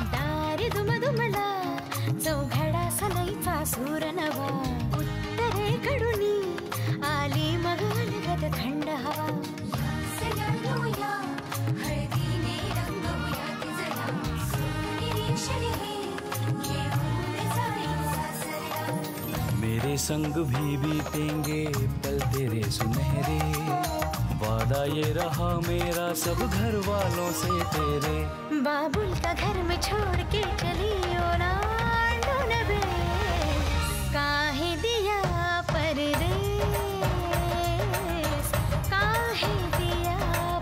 दारी दुमदुमला चौघडा सनईचा सूर नवा उत्तरेकडून आली मग अलगद थंड हवा हळदीने रंगवूया तिजला सोनेरी क्षणी घेऊन जाई सासरला मेरे संग भी बीतेंगे पल तेरे सुनहरे वादा ये रहा मेरा सब घर वालों से तेरे बाबुल का घर में छोड़ के चली ओ ना ढूंढबे काहे दिया परदेस काहे दिया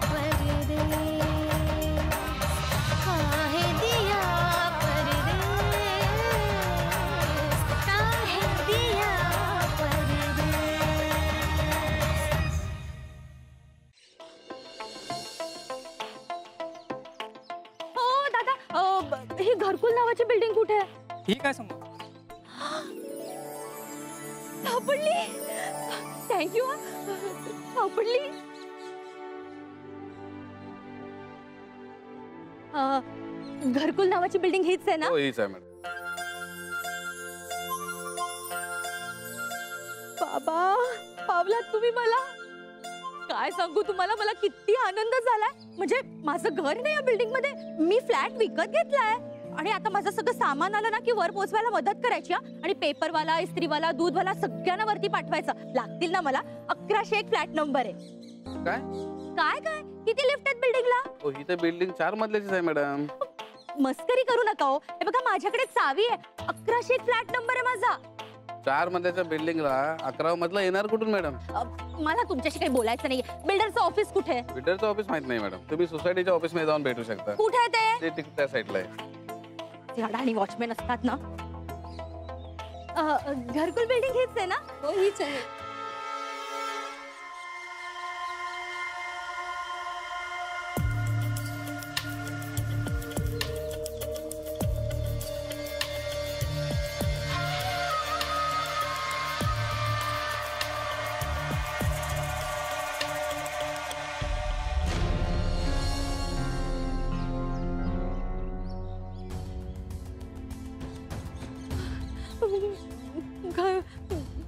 परदेस काहे दिया परदेस काहे दिया परदेस। हो दादा, ही घरकुल नावाची बिल्डिंग कुठे आहे? ठीक आहे समोर. सापडली. थँक्यू. सापडली. घरकुल नावाची बिल्डिंग हीच आहे ना? हो हीच आहे मॅडम. बाबा पावलात तुम्ही मला. काय सांगू तुम्हाला, मला किती आनंद झालाय. म्हणजे माझं घर नाही या बिल्डिंग मध्ये, मी फ्लॅट विकत घेतलाय. आणि आता माझं सगळं सामान आलं ना की वर पोचवायला मदत करायची. आणि पेपरवाला, इस्त्रीवाला, दूधवाला सगळ्यांना वरती पाठवायचं. लागतील ना मला 1101 फ्लॅट नंबर आहे. काय काय काय किती लिफ्ट आहेत बिल्डिंगला? हो ही तर बिल्डिंग 4 मजल्याचीच आहे मॅडम. मस्करी करू नका हो. हे बघा माझ्याकडे चावी आहे. 1101 फ्लॅट नंबर आहे माझा. 4 मजल्याच्या बिल्डिंगला 11वा मजला येणार कुठून मॅडम? मला तुमच्याशी काही बोलायचं नाही. बिल्डरचं ऑफिस कुठे आहे? बिल्डरचं ऑफिस माहित नाही मॅडम. तुम्ही सोसायटीच्या ऑफिस मध्ये जाऊन भेटू शकता. कुठे आहे ते? त्या साईडला आहे. आणि वॉचमॅन असतात ना. घरकुल बिल्डिंग हीच आहे ना? हो हीच आहे.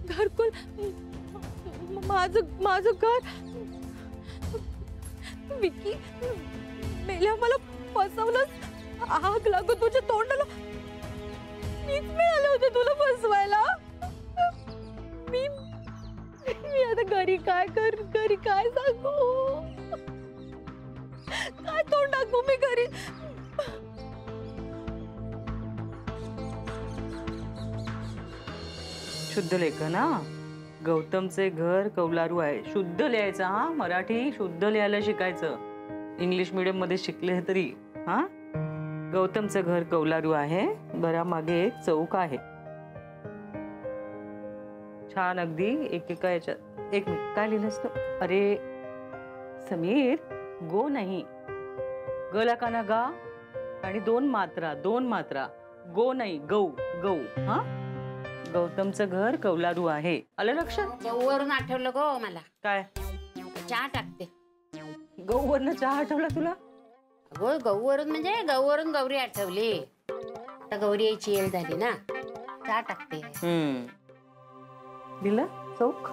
घरकुल माझं घर. विकी मेल्या मला फसवलं. आग लागत तुझ्या तोंडाला. मीच मिळालं होतं तुला फसवायला. मी आता घरी काय घरी काय सांगू, काय तोंड दाखवू मी घरी. शुद्ध लेखन हा. गौतमचे घर कौलारू आहे. शुद्ध लिहायचं हा. मराठी शुद्ध लिहायला शिकायचं. इंग्लिश मीडियम मध्ये शिकले तरी हा. गौतमचं घर कौलारू आहे. घरामागे एक चौक आहे. छान अगदी. एकेका याच्यात. एक मिनिट काय लिहिलंस तू? अरे समीर, गो नाही, गला काना गा आणि 2 मात्रा. गो नाही, गौ गौ हा. गौतमचं घर कौलारू आहे. आलं लक्षात? गौवरून आठवलं गो मला. काय? चहा टाकते. गौवरनं चहा आठवला तुला? अगो गौवरून म्हणजे गौवरून गौरी आठवली. आता गौरी यायची येळ झाली ना. चहा टाकते. दिला चौक.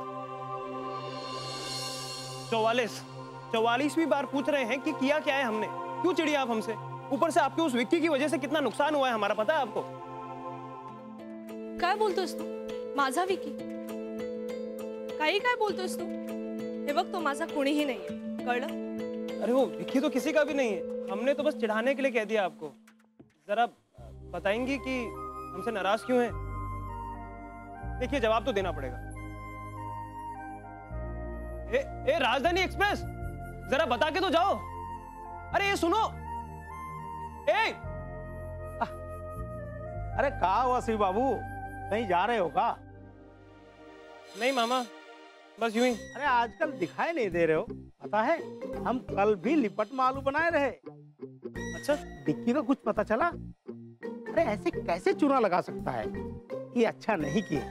44वीं बार पूछ रहे हैं कि किया क्या है हमने. क्यों चिढ़ी आप हमसे? ऊपर से आपके उस विक्की की वजह से कितना नुकसान हुआ है हमारा, पता है आपको? काय बोलतोस तू? माझा विकी? काही काय बोलतोस तू? हे बघ तो माझा कोणीही नाहीये, कळलं? अरे वो विक्की तो किसी का भी नहीं है. हमने तो बस चिढ़ाने के लिए कह दिया आपको. जरा बताएंगी कि हमसे नाराज क्यों हैं? देखिए जवाब तो देना पड़ेगा. ए राजधानी एक्सप्रेस, जरा बता के तो जाओ. अरे ये सुनो. अरे कहा हुआ सी बाबू, कहीं जा रहे हो का? नहीं मामा, बस यूं ही. अरे आजकल दिखाई नहीं दे रहे हो. पता है हम कल भी लिपट में आलू बनाए रहे. अच्छा, डिक्की का कुछ पता चला? अरे ऐसे कैसे चूना लगा सकता है? ये अच्छा नहीं किया.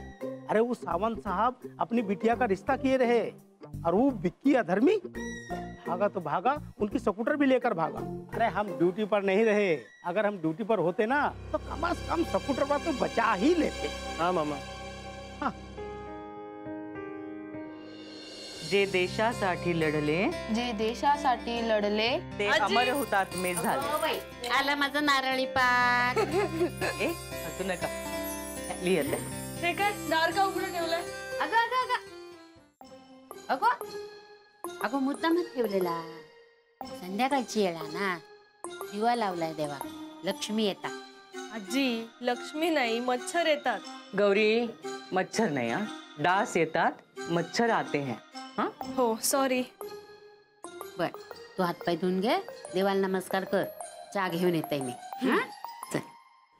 अरे वो सावंत साहब अपनी बिटिया का रिश्ता किए रहे. और वो बिक्की अधर्मी भागा तो भागा, उनकी स्कूटर भी लेकर भागा। अरे हम ड्यूटी पर नहीं रहे, अगर हम ड्यूटी पर होते ना तो कम से कम स्कूटर पर तो बचा ही लेते। हाँ मामा। जे देशासाठी लढले जे देशासाठी लढले ते अमर हुतात्मे झाले। हो बाई, आला माझा नारळी पाक। ए हसू नका, लिहित आहे। हे काय दार का उघडं ठेवलंय? अगं अगं अगं अगं अगं मुद्दामच ठेवलेला, संध्याकाळची येळा ना, दिवा लावलाय देवा, लक्ष्मी येतात। आजी लक्ष्मी नाही मच्छर येतात। गौरी मच्छर नाही हा, डास येतात, मच्छर आते हैं। हाँ हो सॉरी। बर तू हातपाय धुवून घे, देवाला नमस्कार कर, चहा घेऊन येते मी। हा चल।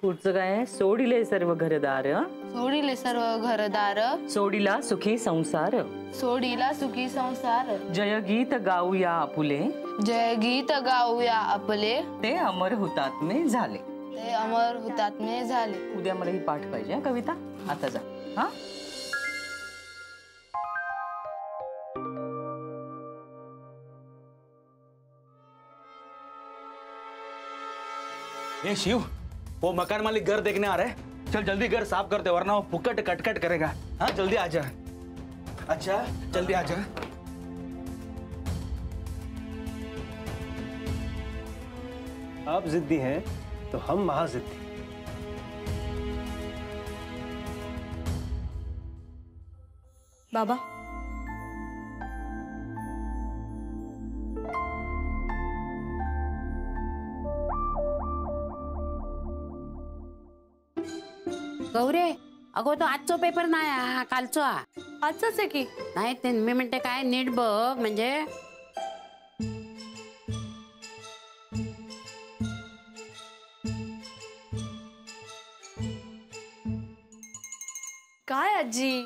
पुढचं काय? सोडिले सर्व घरदार, सोडिले सर्व घरदार, सोडिला सुखी संसार, सोडिला सुखी संसार, जय गीत गाऊया आपुले, जय गीत गाऊया आपले, ते अमर हुतात्मे झाले। ते अमर हुतात्मे झाले। उद्या मला ही पाठ पाहिजे हं, कविता। आता जा हा। ए शिव, वो मकान मालिक घर देखने आ रहा है, चल जल्दी घर साफ करते वरना वो फुकट कटकट करेगा। हाँ जल्दी आ जा। अच्छा जल्दी आ जा। आप जिद्दी हैं तो हम महाजिद्दी। बाबा गौरे, अगो तो आजचो पेपर नाही हा, कालचो हा। आजच आहे की? नाही ते मी म्हणते काय नीट बघ, म्हणजे काय आजी?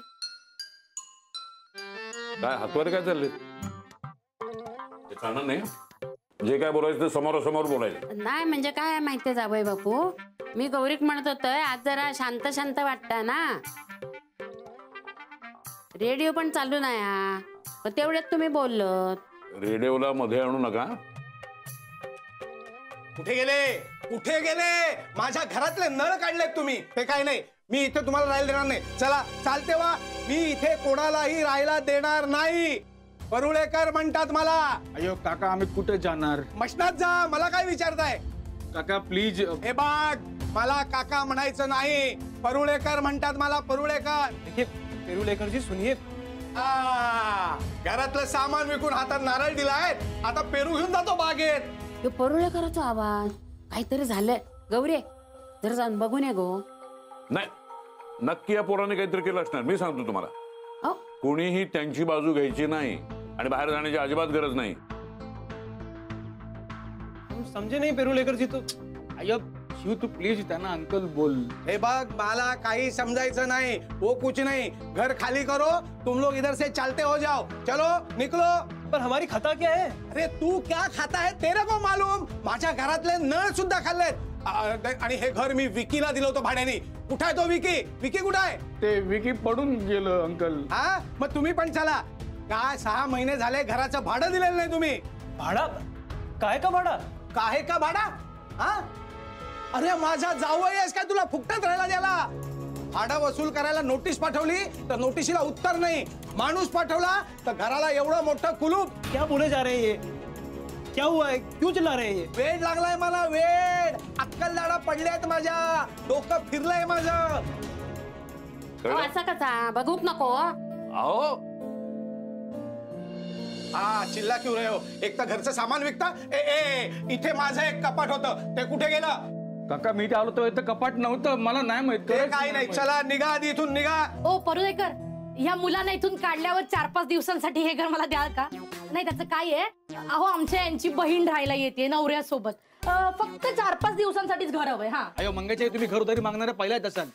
काय हातवर काय चालले? ते चालणार नाही, जे काय बोलायचं ते समोरासमोर बोलायचं। नाही म्हणजे काय माहितीये जावई बापू, मी गौरीक म्हणत होतोय आज जरा शांत शांत वाटतं ना, रेडिओ पण चालू नाही हा, पण तेवढ्यात तुम्ही बोललोत। रेडिओला मध्ये आणू नका। कुठे गेले, कुठे गेले? माझ्या घरातले नळ काढलेत तुम्ही। ते काय नाही, मी इथे तुम्हाला राहायला देणार नाही। चला चालते वा, मी इथे कोणालाही राहायला देणार नाही। परुळेकर म्हणतात मला। अयो काका आम्ही कुठे जाणार? मशनात जा, मला काय विचारताय? काका प्लीज। हे बाग, मला काका म्हणायचं नाही, परुळेकर म्हणतात मला, परुळेकर। देखिए पेरुलेकर जी सुनिए, घरातलं सामान विकून हातात नारळ दिलाय, आता पेरू घेऊन जातो बागेत। तो परुळेकरचा आवाज, काहीतरी झालंय। गौरी जर जाऊन बघून ये गो। नाही, नक्की या पोराने काहीतरी केलं असणार, मी सांगतो तुम्हाला। अहो, कोणीही त्यांची बाजू घ्यायची नाही आणि बाहेर जाण्याची अजिबात गरज नाही। हम समझे नहीं पेरुलेकर जी तो। अयो शिव तू प्लीज त्यांना अंकल बोल। हे बघ, मला काही समजायचं नाही, वो कुछ नहीं, घर खाली करो, तुम लोग इधर से चलते हो जाओ, चलो निकलो। पर हमारी खता क्या है? अरे तू क्या खाता है तेरे को मालूम, माझ्या घरातले नळ सुद्धा खाल्लेत। आणि हे घर मी विकीला दिलं होतं भाड्याने। कुठे आहे तो विकी? विकी कुठे आहे? ते विकी पडून गेलं अंकल। हा मग तुम्ही पण चला। काय 6 महिने झाले घराचं भाडं दिलेलं नाही तुम्ही? भाड़ा? काय का भाड़ा? काहे का भाडा? हा अरे माझा जावई आहेस काय, तुला फुकटात राहायला द्यायला? भाडं वसूल करायला नोटीस पाठवली तर नोटिशीला उत्तर नाही, माणूस पाठवला तर घराला एवढं मोठं कुलूप। क्या बोले जा रहे हैं ये? क्या हुआ है, क्यों चिल्ला रहे हैं ये? वेड लागलाय मला, वेड। अक्कल दाडा पडल्यात माझ्या, डोकं फिरलंय माझं। असा कसा बघूक नको? अहो हा चिल्ला क्यों रहे हो? एक तर घरचं सामान विकता। ए ए इथे माझं एक कपाट होतं, ते कुठे गेलं? काका मी ते आलो तो इथं कपाट नव्हतं, मला नाही माहित। ते काही नाही, चला निघा आधी इथून, निघा। ओ परुळेकर, ह्या मुलांना इथून काढल्यावर 4-5 दिवसांसाठी हे घर मला द्याल का? नाही त्याचं काय आहे, अहो आमच्या यांची बहीण राहायला येते नवऱ्यासोबत, फक्त 4-5 दिवसांसाठीच घर हवंय। हा अयो मंगाचे तुम्ही घर उधारी मागणारे पहिल्याच असाल,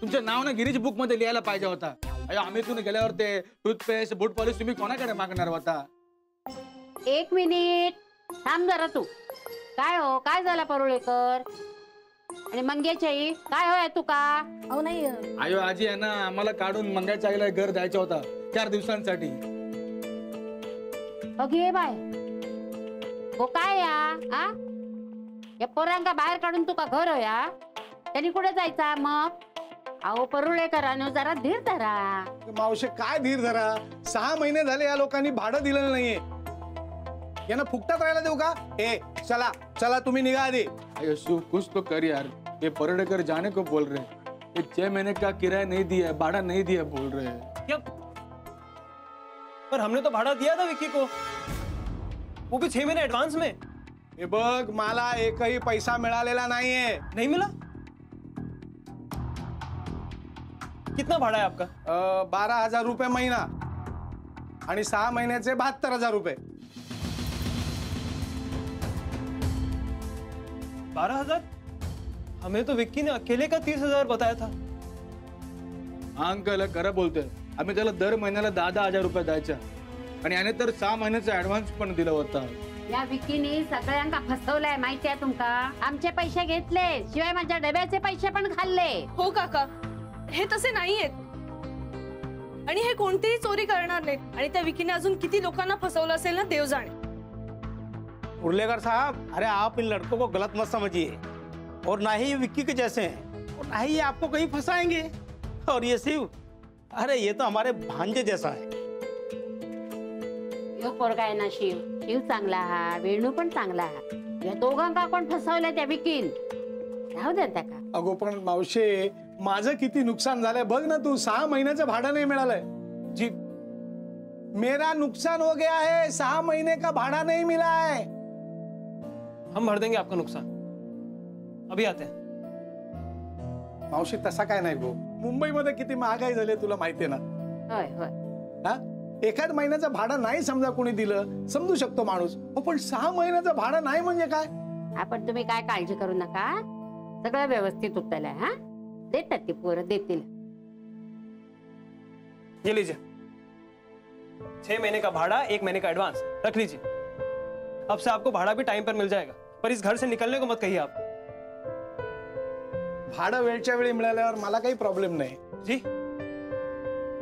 तुमचं नाव ना गिरीज बुक मध्ये लिहायला पाहिजे होता। अयो आम्ही तुम्ही गेल्यावर ते टूथपेस्ट बूट पॉलिश तुम्ही कोणाकडे मागणार होता? 1 मिनिट थांब जरा तू। काय हो, काय झाला परुळेकर आणि मंग्याच्याई? काय होय तू का? अहो नाही, आयो आजी आहे ना, आम्हाला काढून मंगाच्या आईला घर द्यायचा होता 4 दिवसांसाठी। बघ ये बाय हो काय या पोरांका बाहेर काढून तुका घर हो या त्यांनी कुठे जायचा मग अहो परुळेकरांनो जरा धीर धरा मावशे काय धीर धरा 6 महिने झाले या लोकांनी भाडं दिलेलं नाहीये यांना फुकटात राहायला देऊ का ए चला चला तुम्ही निघा आधी अरे शिव कुछ तो कर यार, ये परोड़ेकर जाने को बोल रहे हैं, ये 6 महीने का किराया नहीं दिया, भाड़ा नहीं दिया बोल रहे हैं। क्या? पर हमने तो भाड़ा दिया था विक्की को, वो भी 6 महीने एडवांस में। हे बघ मला एकही पैसा मिळालेला नाहीये। नहीं मिला? कितना भाड़ा है आपका? 12,000 रुपये महिना आणि 6 महिन्याचे 72,000 रुपये। 12,000? हमें तो विक्की ने अकेले का 30,000 बताया था। अंकल खरं बोलतोय, आम्ही त्याला दर महिन्याला 10,000 रुपये द्यायचा आणि याने तर 6 महिन्याचा ऍडव्हान्स पण दिला होता। या विकीने सगळ्यांका फसवलंय माहितीये तुमका, आमचे पैसे घेतले शिवाय माझ्या डब्याचे पैसे पण खाल्ले। हो काका, हे तसे नाहीयेत आणि हे कोणतीही चोरी करणार नाहीत आणि त्या विकीने अजून किती लोकांना फसवलं असेल ना देव जाणे। उर्लेकर साहब, अरे आप इन लड़कों को गलत मत समझिए और ना ही ये विक्की के जैसे हैं और ना ही ये आपको कहीं फंसाएंगे। और ये शिव, अरे ये तो हमारे भांजे जैसा है। यो पोरगा आहे ना शिव, शिव चांगला हा, वेणू पण चांगला हा, या दोघांका कोण फसवलं त्या विकीन, राहू दे त्याका। अगो पण मावशे माझं किती नुकसान झालंय बघ ना तू, 6 महिन्याचं भाडं नाही मिळालंय। जी मेरा नुकसान हो गया है, 6 महीने का भाड़ा नहीं मिला है। हम भर देंगे आपका नुकसान, अभी आते हैं। मावशी तसा काय नाही गो, मुंबईमध्ये किती महागाई झाली तुला माहितीये ना। होय होय, हा एखाद महिन्याचं भाडं नाही समजा कोणी दिलं समजू शकतो माणूस, पण 6 महिन्याचं भाडं नाही म्हणजे काय? आपण तुम्ही काय काळजी करू नका, सगळं व्यवस्थित उतरलंय। हा देतात ती पोरं देतील। ये लीजिए 6 महीने का भाड़ा, 1 महीने का एडवांस रख लीजिए। अब से आपको भाड़ा भी टाइम पर मिल जाएगा, पर इस घर से निकलने को मत कहिए आप। भाडं वेळच्या वेळी मिळाल्यावर मला काही प्रॉब्लेम नाही जी।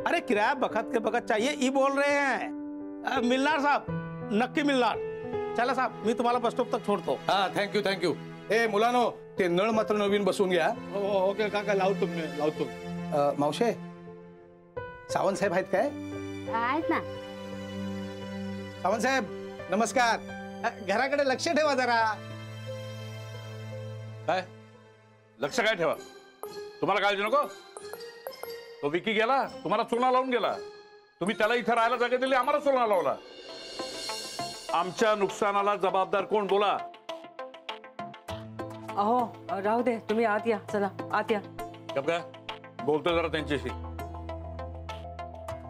अरे किराया बखत के बखत चाहिए ये बोल रहे हैं। मिलनार साहब, नक्की मिलनार। चला साहब, मी तुम्हाला बस स्टॉप तक छोड़तो। हाँ थँक्यू थँक्यू। ए मुलानो ते नळ मात्र नवीन बसून घ्या। हो ओके काका, लावतो मी लावतो। मावशे सावंत साहेब आहेत काय? आहेत ना। सावंत साहेब नमस्कार, घराकडे लक्ष ठेवा जरा। काय लक्ष काय ठेवा, तुम्हाला काळजी नको? तो विकी गेला, तुम्हाला चुना लावून गेला, तुम्ही त्याला इथं राहायला जागा दिली, आम्हाला चुना लावला। आमच्या नुकसानाला जबाबदार कोण बोला? अहो राहू दे, तुम्ही आत या, चला आत या। काय बोलतोय जरा त्यांच्याशी।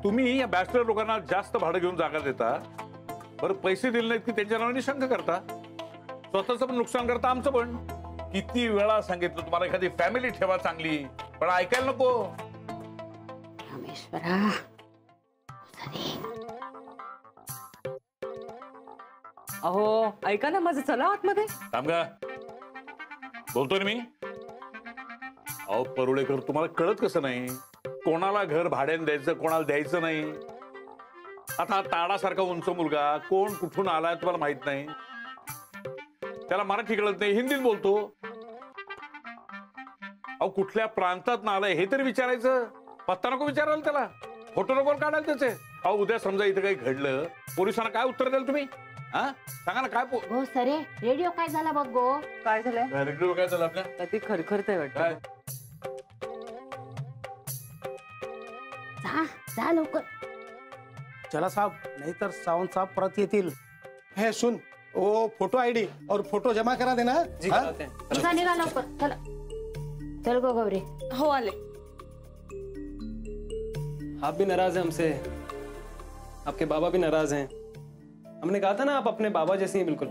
तुम्ही या बॅचलर लोकांना जास्त भाडं घेऊन जागा देता, बरं पैसे दिले नाहीत की त्यांच्या नावाने शंका करता, स्वतःच पण नुकसान करता, आमचं पण। किती वेळा सांगितलं तुम्हाला एखादी फॅमिली ठेवा चांगली, पण ऐकायला नको। रामेश्वरा अहो ऐका ना माझं, चला आतमध्ये। थांब का, बोलतोय ना मी। अहो परुळेकर, तुम्हाला कळत कसं नाही, कोणाला घर भाड्याने द्यायचं, कोणाला द्यायचं नाही। आता ताडासारखा उंच मुलगा कोण कुठून आलाय तुम्हाला माहित नाही, त्याला मराठी कळत नाही, हिंदीत बोलतो। अहो कुठल्या प्रांतात ना आलाय हे तरी विचारायचं, पत्ता नको विचारायला त्याला, फोटो नको काढायला त्याचे। अहो उद्या समजा इथं काही घडलं, पोलिसांना काय उत्तर द्याल तुम्ही? हा सांगा ना काय? हो सरे, रेडिओ काय झाला बघ गो? काय झालंय? रेडिओ काय झालं आपल्या? ती खरखरतंय वाटतं। जा जा लवकर। चला साहब, नहीं तर सावंत साहब परत येतील। हे सुन, ओ फोटो आईडी और फोटो जमा करा देना। जी कराते हैं। निघा निघा लवकर, चला चल गो गौरी। हो आले। आप भी नाराज हैं हमसे, आपके बाबा भी नाराज हैं। हमने कहा था ना आप अपने बाबा जैसी हैं बिल्कुल।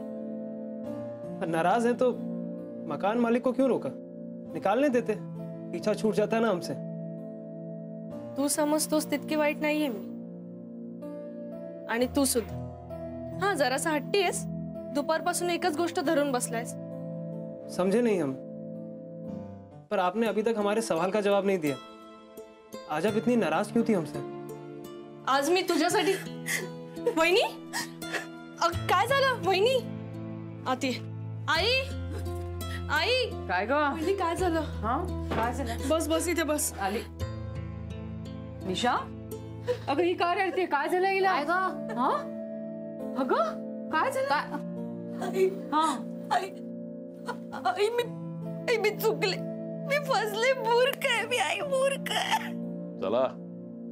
पर नाराज हैं तो मकान मालिक को क्यों रोका? निकालने देते, पीछा छूट जाता ना हमसे। तू समजतोस तितकी वाईट नाहीये मी, आणि तू सुद्धा। हा जरासा हट्टी आहेस, दुपारपासून एकच गोष्ट धरून बसलायस। समझे नहीं हम, पर आपने अभी तक हमारे सवाल का जवाब नहीं दिया। आज आप इतनी नाराज क्यों थी हमसे? आज मी तुझ्यासाठी वहिनी काय झालं वहिनी? आती आई आई काय ग वहिनी काय झालं? हा काय झालं? बस बस इथे बस. आली निशा. अगं ही काय रडते? काय झालं हिला? काय ग? हा अगं काय झालं? आई हा आई आई मी चुकले. मी फसले. मूर्ख आहे मी. आई मूर्ख आहे. चला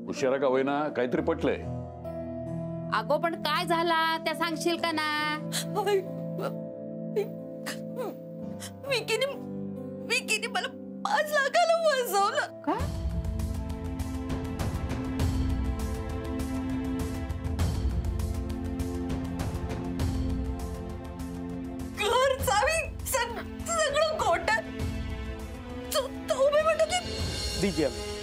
उशिरा का होईना काहीतरी पटलंय. अगो पण काय झाला त्या सांगशील का ना? आई, विकीने मला 5 लाखाला फसवलं. काय? घर चावी सगळं घोटाळ. तो उभे म्हणतो की दीजिए हमें।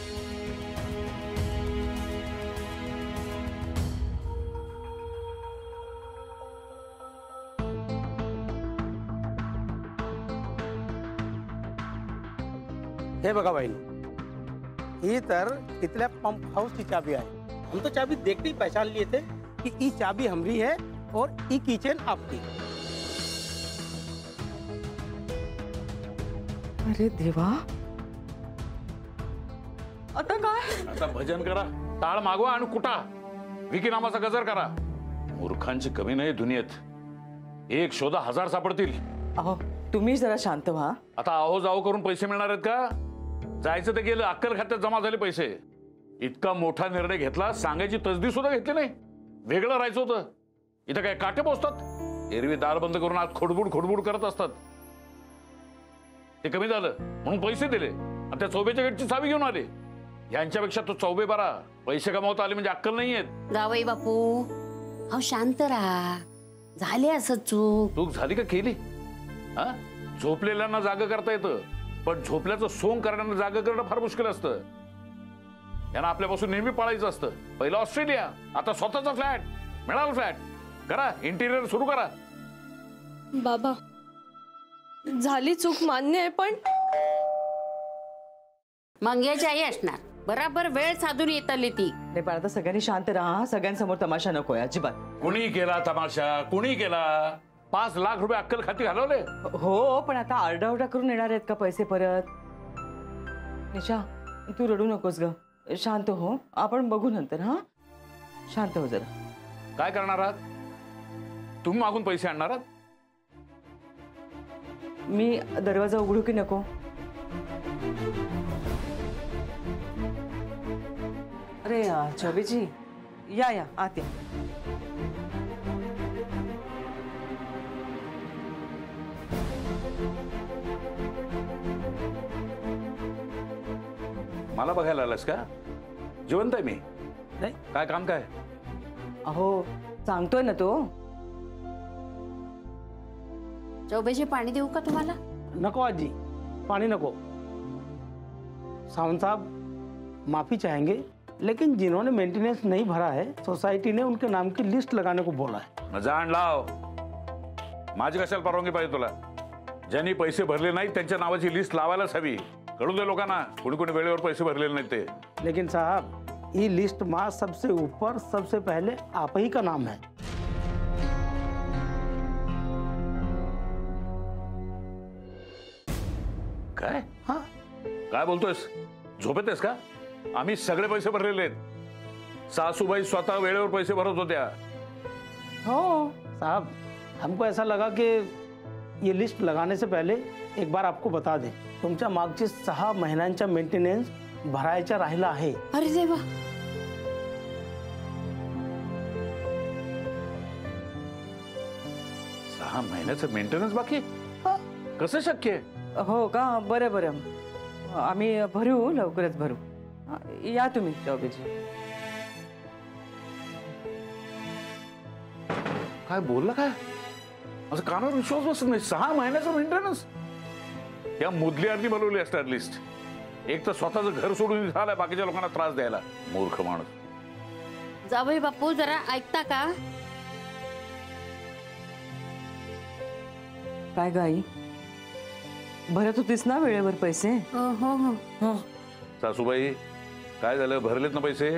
हे बघा बहिणी, ही तर इथल्या पंप हाउस की चाबी आहे. हम तो चाबी देखते ही पहचान लिए थे कि ई चाबी हमारी है और ई किचन आपकी. अरे देवा आता काय? आता भजन करा, टाळ मागवा आणि कुटा विकी नामाचा गजर करा. मूर्खांची कमी नाही दुनियेत. एक शोधा 1000 सापडतील. अहो तुम्ही जरा शांत व्हा. आता आहो जाओ करून पैसे मिळणार आहेत का? जायचं ते गेलं. अक्कल खात्यात जमा झाले पैसे. इतका मोठा निर्णय घेतला, सांगायची तसदी सुद्धा घेतली नाही. वेगळं राहायचं होतं. इथं काय काटे पोचतात? एरवी दार बंद करून आज खोडबुड करत असतात. ते कमी झालं म्हणून पैसे दिले आणि त्या चौबेच्या गेटची चावी घेऊन आले. यांच्यापेक्षा तो चौबे बरा. पैसे कमावता आले म्हणजे अक्कल नाहीयेत. जावई बापू अहो शांत राहा. झाले असं चूक झाली का केली? हा झोपलेल्यांना जाग करता येतं, पण झोपल्याचं सोंग करण्यानं जाग करणं फार मुश्किल असतं. यांना आपल्यापासून नेहमी पळायचं असतं. पहिलं ऑस्ट्रेलिया, आता स्वतःचा फ्लॅट. मिळाला फ्लॅट, करा इंटिरियर सुरू करा. बाबा झाली चूक मान्य आहे, पण मंग्याची आई असणार. बराबर वेळ साधून येतली ती. नाही पण आता सगळ्यांनी शांत राहा. सगळ्यांसमोर तमाशा नकोय अजिबात. कुणी केला तमाशा? कुणी केला? 5 लाख रुपये अक्कल खाती घालवले. हो पण आता आरडाओरडा करून येणार आहेत का पैसे परत? निशा तू रडू नकोस ग. शांत हो. आपण बघू नंतर. हा शांत हो जरा. काय करणार आहात तुम्ही? मागून पैसे आणणार आहात? मी दरवाजा उघडू की नको? अरे चौबेजी या या आत या. मला बघायला आलास का? जिवंत आहे मी. नाही काय काम काय? अहो सांगतोय ना तो. चौबेशी पाणी देऊ का तुम्हाला? नको आजी, पानी नको. सावंत साहब माफी चाहेंगे, लेकिन जिन्होंने मेंटेनेंस नहीं भरा है सोसाइटी ने उनके नाम की लिस्ट लगाने को बोला है. जाण लाव. माझी कशाला परवानगी पाहिजे तुला? ज्यांनी पैसे भरले नाही त्यांच्या नावाची लिस्ट लावायलाच हवी. कळू दे लोकांना कोणी कोणी वेळेवर पैसे भरलेले नाही ते. लेकिन साहब ये लिस्ट में सबसे ऊपर सबसे पहले आप ही का नाम है. काय? हा काय बोलतोयस? झोपेत आहेस का? आम्ही सगळे पैसे भरलेले आहेत. सासूबाई स्वतः वेळेवर पैसे भरत होत्या. हो साहब, हमको ऐसा लगा कि ये लिस्ट लगाने से पहले एक बार आपको बता दें. तुमच्या मागचे 6 महिन्यांचा मेंटेनेंस भरायचा राहिला आहे. अरे देवा. 6 महिन्याचं मेंटेनन्स बाकी? कसं शक्य आहे? हो का? बरं बरं आम्ही भरू, लवकरच भरू. या तुम्ही चौबेजी. काय बोलला काय? असं कानावर विश्वास बसत नाही. 6 महिन्याचं मेंटेनन्स? या मुदलियारनी बनवली असतात लिस्ट. एक तर स्वतःचं घर सोडून झालाय बाकीच्या लोकांना त्रास द्यायला. मूर्ख माणूस. जावई बापू जरा ऐकता का? काय गाई भरत होतीस ना वेळेवर पैसे? हो हो हो. सासूबाई काय झालं? भरलेत ना पैसे?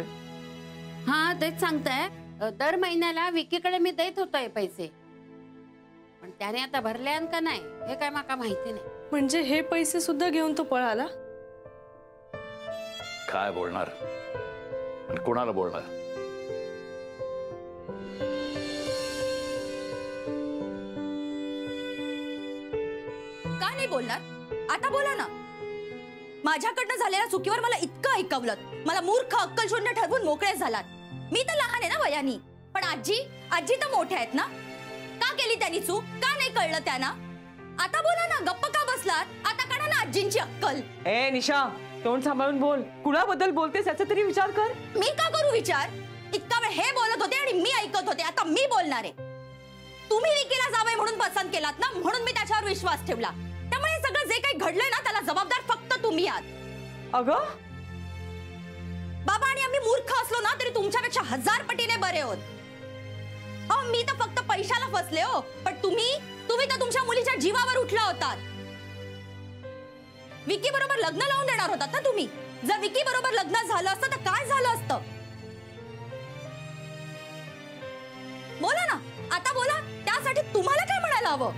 हा तेच सांगताय. दर महिन्याला विकीकडे मी देत होतोय पैसे, पण त्याने आता भरल्यान का नाही हे काय माका माहिती नाही. म्हणजे हे पैसे सुद्धा घेऊन तो पळाला? काय बोलणार आणि कोणाला बोलणार? का नाही बोलणार? आता बोला ना. माझ्याकडनं झालेल्या चुकीवर मला इतकं ऐकवलं, मला मूर्ख अक्कलशून्य ठरवून मोकळे झालात. मी तर लहान आहे ना वयानी, पण आजी तर मोठ्या आहेत ना. का केली त्यांनी चूक? का नाही कळलं त्यांना? आता बोला ना, गप्प का बसलात? आता काढा ना आजींची अक्कल. ए निशा, तोंड सांभाळून बोल. कुणाबद्दल बोलतेस याचा तरी विचार कर. मी का करू विचार? इतका वेळ हे बोलत होते आणि मी ऐकत होते. आता मी बोलणार आहे. तुम्ही विकीला जावई म्हणून पसंत केलात ना, म्हणून मी त्याच्यावर विश्वास ठेवला. त्यामुळे हे सगळं जे काही घडलंय ना, त्याला जबाबदार फक्त तुम्ही आहात. अगं बाबा, आणि आम्ही मूर्ख असलो ना तरी तुमच्यापेक्षा 1000 पटीने बरे होत. हो, मी तर फक्त पैशाला फसले हो, पण तुम्ही तर तुमच्या मुलीच्या जीवावर उठला होतात. विकी बरोबर लग्न लावून देणार होतात ना तुम्ही. जर विकी बरोबर लग्न झालं असतं तर काय झालं असतं? बोला ना, आता बोला. त्यासाठी तुम्हाला काय म्हणायला हवं?